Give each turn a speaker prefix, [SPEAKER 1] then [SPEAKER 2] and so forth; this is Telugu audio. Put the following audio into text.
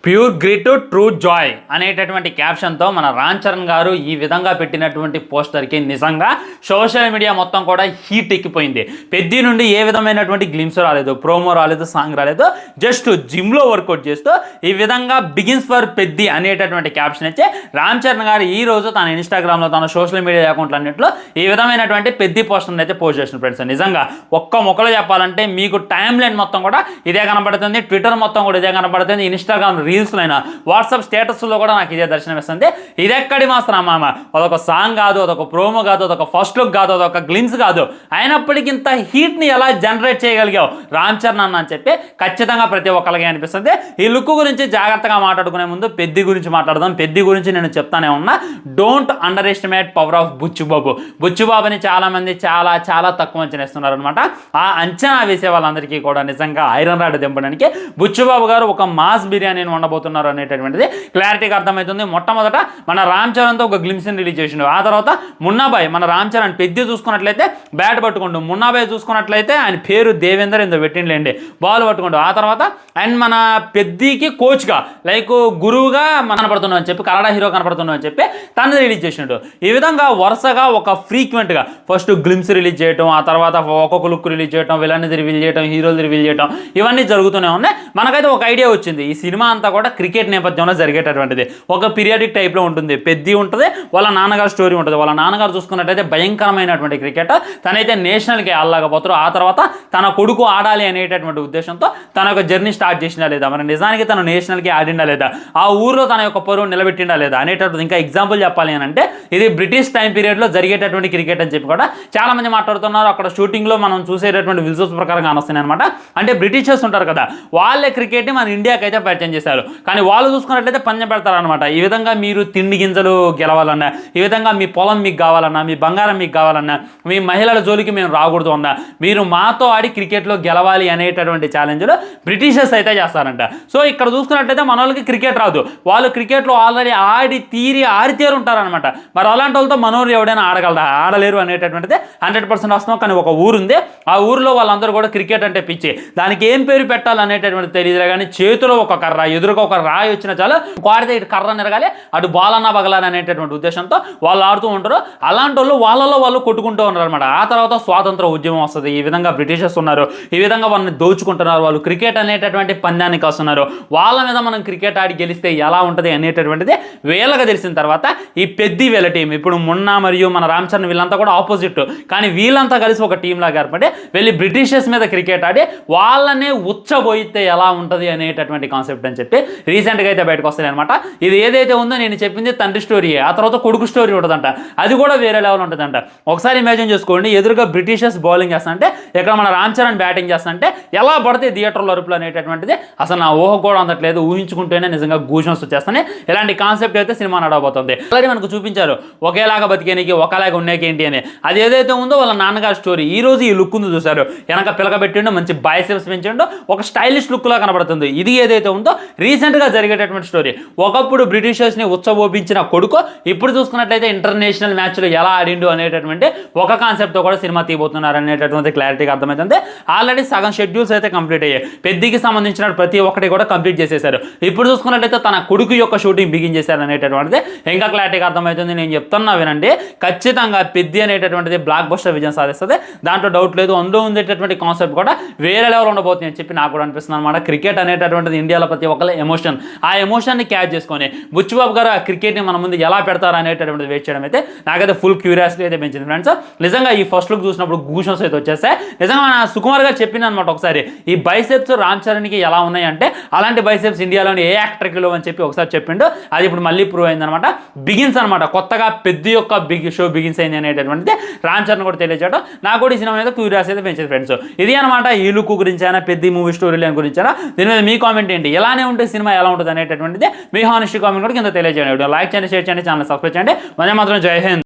[SPEAKER 1] ప్యూర్ గ్రిట్ ట్రూ జాయ్ అనేటటువంటి క్యాప్షన్తో మన రామ్ చరణ్ గారు ఈ విధంగా పెట్టినటువంటి పోస్టర్కి నిజంగా సోషల్ మీడియా మొత్తం కూడా హీట్ ఎక్కిపోయింది. పెద్ది నుండి ఏ విధమైనటువంటి గ్లిమ్స్ రాలేదు, ప్రోమో రాలేదు, సాంగ్ రాలేదు, జస్ట్ జిమ్లో వర్కౌట్ చేస్తూ ఈ విధంగా బిగిన్స్ ఫర్ పెద్ది అనేటటువంటి క్యాప్షన్ ఇచ్చి రామ్ చరణ్ గారు ఈ రోజు తన ఇన్స్టాగ్రామ్లో తన సోషల్ మీడియా అకౌంట్లు అన్నింటిలో ఈ విధమైనటువంటి పెద్ది పోస్టర్ని అయితే పోస్ట్ చేసిన ఫ్రెండ్స్. నిజంగా ఒక్క మొక్కలో చెప్పాలంటే మీకు టైం లైన్ మొత్తం కూడా ఇదే కనబడుతుంది, ట్విట్టర్ మొత్తం కూడా ఇదే కనబడుతుంది, ఇన్స్టాగ్రామ్ రీల్స్లో అయినా వాట్సాప్ స్టేటస్లో కూడా నాకు ఇదే దర్శనం ఇస్తుంది. ఇది ఎక్కడి మాత్రం మామ, అదొక సాంగ్ కాదు, అదొక ప్రోమో కాదు, అదొక ఫస్ట్ లుక్ కాదు, అదొక గ్లిమ్స్ కాదు, అయినప్పటికీ ఇంత హీట్ని ఎలా జనరేట్ చేయగలిగావు రామ్ చరణ్ అన్న అని చెప్పి ఖచ్చితంగా ప్రతి ఒక్కరికి అనిపిస్తుంది. ఈ లుక్ గురించి జాగ్రత్తగా మాట్లాడుకునే ముందు పెద్ది గురించి మాట్లాడదాం. పెద్ది గురించి నేను చెప్తానే ఉన్నా, don't underestimate power of Buchibabu. బుచ్చుబాబుని చాలామంది చాలా చాలా తక్కువ అంచనా వేస్తున్నారు అనమాట. ఆ అంచనా వేసే వాళ్ళందరికీ కూడా నిజంగా ఐరన్ రాడ్ దింపడానికి బుచ్చుబాబు గారు ఒక మాస్ బిర్యానీని ఉండబోతున్నారు అనేటటువంటిది క్లారిటీగా అర్థమవుతుంది. మొట్టమొదట మన రామ్ చరణ్తో ఒక గ్లిమ్స్ని రిలీజ్ చేసిండు. ఆ తర్వాత మున్నాబాయ్, మన రామ్ చరణ్ పెద్ది చూసుకున్నట్లయితే బ్యాట్ పట్టుకుంటూ, మున్నాబాయ్ చూసుకున్నట్లయితే ఆయన పేరు దేవేందర్ ఎంతో పెట్టిండలేండి, బాల్ పట్టుకుంటూ. ఆ తర్వాత అండ్ మన పెద్దికి కోచ్గా లైక్ గురువుగా కనపడుతున్నాం అని చెప్పి, కన్నడ హీరో కనపడుతున్నాం అని చెప్పి తను రిలీజ్ చేసినట్టు. ఈ విధంగా వరుసగా ఒక ఫ్రీక్వెంట్గా ఫస్ట్ గ్లిమ్స్ రిలీజ్ చేయటం, ఆ తర్వాత ఒక్కొక్క లుక్ రిలీజ్ చేయటం, విలన్ని రివీల్ చేయటం, హీరోలు రివీల్ చేయటం, ఇవన్నీ జరుగుతూనే ఉన్నాయి. మనకైతే ఒక ఐడియా వచ్చింది, ఈ సినిమా అంతా కూడా క్రికెట్ నేపథ్యంలో జరిగేటటువంటిది. ఒక పీరియాడిక్ టైప్లో ఉంటుంది. పెద్ది ఉంటుంది, వాళ్ళ నాన్నగారు స్టోరీ ఉంటుంది. వాళ్ళ నాన్నగారు చూసుకున్నట్టయితే భయంకరమైనటువంటి క్రికెటర్, తనైతే నేషనల్కి ఆడలేకపోతారు. ఆ తర్వాత తన కొడుకు ఆడాలి అనేటటువంటి ఉద్దేశంతో తన యొక్క జర్నీ స్టార్ట్ చేసినా లేదా, మరి నిజానికి తను నేషనల్కి ఆడిండా లేదా, ఆ ఊరిలో తన యొక్క పరువు నిలబెట్టిండా లేదా అనేటటువంటి. ఇంకా ఎగ్జాంపుల్ చెప్పాలి అని అంటే, ఇది బ్రిటిష్ టైం పీరియడ్లో జరిగేటటువంటి క్రికెట్ అని చెప్పి కూడా చాలామంది మాట్లాడుతున్నారు. అక్కడ షూటింగ్లో మనం చూసేటటువంటి విజువల్స్ ప్రకారంగా వస్తున్నాయి అనమాట. అంటే బ్రిటిషర్స్ ఉంటారు కదా, వాళ్ళే క్రికెట్ని మన ఇండియాకి అయితే పరిచయం చేశారు. కానీ వాళ్ళు చూసుకున్నట్లయితే పందెం పెడతారనమాట. ఈ విధంగా మీరు తిండి గింజలు గెలవాలన్నా, ఈ విధంగా మీ పొలం మీకు కావాలన్నా, మీ బంగారం మీకు కావాలన్నా, మీ మహిళల జోలికి మేము రాకూడదు అన్నా, మీరు మాతో ఆడి క్రికెట్లో గెలవాలి అనేటటువంటి ఛాలెంజ్లు బ్రిటిషర్స్ అయితే చేస్తారంట. సో ఇక్కడ చూసుకున్నట్లయితే మన వాళ్ళకి క్రికెట్ రాదు, వాళ్ళు క్రికెట్లో ఆల్రెడీ ఆడి తీరి ఆరితేరు ఉంటారనమాట. మరి అలాంటి వాళ్ళతో మనోరు ఎవడైనా ఆడగలరా? ఆడలేరు అనేటటువంటిది 100% వస్తున్నాం. కానీ ఒక ఊరుంది, ఆ ఊరిలో వాళ్ళందరూ కూడా క్రికెట్ అంటే పిచ్చి. దానికి ఏం పేరు పెట్టాలనేటటువంటి తెలియదు, కానీ చేతిలో ఒక కర్ర, ఎదురుగా ఒక రాయి వచ్చిన చాలు, కోడితే ఇటు కర్ర నిరగాలి, అటు బాల్ అన్నా పగలాలి అనేటటువంటి ఉద్దేశంతో వాళ్ళు ఆడుతూ ఉంటారు. అలాంటి వాళ్ళు వాళ్ళలో వాళ్ళు కొట్టుకుంటూ ఉన్నారు అనమాట. ఆ తర్వాత స్వాతంత్ర ఉద్యమం వస్తుంది. ఈ విధంగా బ్రిటిషర్స్ ఉన్నారు, ఈ విధంగా వాళ్ళని దోచుకుంటున్నారు, వాళ్ళు క్రికెట్ అనేటటువంటి పందానికి వస్తున్నారు. వాళ్ళ మీద మనం క్రికెట్ ఆడి గెలిస్తే ఎలా ఉంటుంది అనేటటువంటిది వీళ్ళగా తెలిసిన తర్వాత ఈ పెద్ది వీళ్ళ టీం, ఇప్పుడు మున్నా మరియు మన రామ్ చరణ్ వీళ్ళంతా కూడా ఆపోజిట్, కానీ వీళ్ళంతా కలిసి ఒక టీం లాగా ఏర్పడి వెళ్ళి బ్రిటిషర్స్ మీద క్రికెట్ ఆడి వాళ్ళనే ఉచ్చబోయితే ఎలా ఉంటుంది అనేటటువంటి కాన్సెప్ట్ అని చెప్పి రీసెంట్గా అయితే బయటకు వస్తాయి అనమాట. ఇది ఏదైతే ఉందో నేను చెప్పింది తండ్రి స్టోరీ, ఆ తర్వాత కొడుకు స్టోరీ ఉంటుందంట. అది కూడా వేరే లెవెల్ ఉంటుందంట. ఒకసారి ఇమాజిన్ చేసుకోండి, ఎదురుగా బ్రిటిషర్స్ బౌలింగ్ చేస్తానంటే, ఇక్కడ మన రామ్ చరణ్ బ్యాటింగ్ చేస్తానంటే ఎలా పడితే థియేటర్లో అరుపులు అనేటటువంటిది అసలు నా ఊహ కూడా అందట్లేదు. ఊహించుకుంటేనే నిజంగా గూస్బంప్స్ వచ్చేస్తాయి. ఇలాంటి కాన్సెప్ట్ అయితే సినిమా నడవబోతుంది. ఆల్రెడీ మనకు చూపించారు ఒకేలాగా బతికేనికి ఒకలాగా ఉండేకి ఏంటి అని. అది ఏదైతే ఉందో వాళ్ళ నాన్నగారి స్టోరీ. ఈ రోజు ఈ లుక్ ఉంది చూసారు, వెనక పిలక పెట్టిండు, మంచి బైసెప్స్ పెంచిండు, ఒక స్టైలిష్ లుక్ లా కనబడుతుంది. ఇది ఏదైతే ఉందో రీసెంట్గా జరిగేటటువంటి స్టోరీ. ఒకప్పుడు బ్రిటిషర్స్ని ఉచ్చబోపించిన కొడుకు ఇప్పుడు చూసుకున్నట్లయితే ఇంటర్నేషనల్ మ్యాచ్లో ఎలా ఆడిండు అనేటటువంటి ఒక కాన్సెప్ట్తో కూడా సినిమా తీయబోతున్నారు అనేటటువంటి క్లారిటీగా అర్థమవుతుంది. ఆల్రెడీ సగం షెడ్యూల్స్ అయితే కంప్లీట్ అయ్యాయి. పెద్దికి సంబంధించిన ప్రతి ఒక్కటి కూడా కంప్లీట్ చేసేశారు. ఇప్పుడు చూసుకున్నట్లయితే తన కొడుకు యొక్క షూటింగ్ బిగిన్ చేశారు అనేటటువంటిది ఇంకా క్లారిటీగా అర్థమవుతుంది. నేను చెప్తున్నా వినండి, ఖచ్చితంగా పెద్ది అనేటటువంటిది బ్లాక్ బస్టర్ విజయం సాధిస్తుంది, దాంట్లో డౌట్ లేదు. అందులో ఉండేటటువంటి కాన్సెప్ట్ కూడా వేరే లెవెల్ ఉండబోతుంది అని చెప్పి నాకు కూడా అనిపిస్తుంది అనమాట. క్రికెట్ అనేటటువంటిది ఇండియాలో ప్రతి ఒక్కరి ఎమోషన్, ఆ ఎమోషన్ని క్యాచ్ చేసుకొని బుచ్చిబాబు గారు ఆ క్రికెట్ని మన ముందు ఎలా పెడతారు అనేటటువంటిది వెయిట్ చేయడం అయితే నాకైతే ఫుల్ క్యూరియాసిటీ అయితే పెంచింది ఫ్రెండ్స్. నిజంగా ఈ ఫస్ట్ లుక్ చూసినప్పుడు గూస్బంప్స్ అయితే వచ్చేస్తాయి. నిజంగా మన సుకుమార్ గారు చెప్పింది అనమాట ఒకసారి, ఈ బైసెప్స్ రామ్ చరణ్కి ఎలా ఉన్నాయంటే అలాంటి బైసెప్స్ ఇండియాలోని ఏ యాక్టర్కి లేవు అని చెప్పి ఒకసారి చెప్పిండు. అది ఇప్పుడు మళ్ళీ ప్రూవ్ అయిందనమాట. బిగిన్స్ అనమాట, కొత్తగా పెద్ది యొక్క షో బిగిన్స్ అయింది అనేటటువంటిది రామ్ చరణ్ కూడా తెలియజేయడం నాకు కూడా ఈ సినిమా మీద క్యూరియాసిటీ అయితే పెంచింది ఫ్రెండ్స్. ఇది అనమాట ఈ లుక్ గురించి అయినా, పెద్ది మూవీ స్టోరీ లైన్ గురించి అయినా, దీని మీద మీ కామెంట్ ఏంటి? ఎలానే ఉంటే సినిమా ఎలా ఉంటుంది అనేటటువంటిది మీ హానెస్ట్ కామెంట్ కూడా కింద తెలియజేయండి. లైక్ చేయండి, షేర్ చేయండి, ఛానల్ సబ్స్క్రైబ్ చేయండి. మధ్య మాత్రం జై హింద్.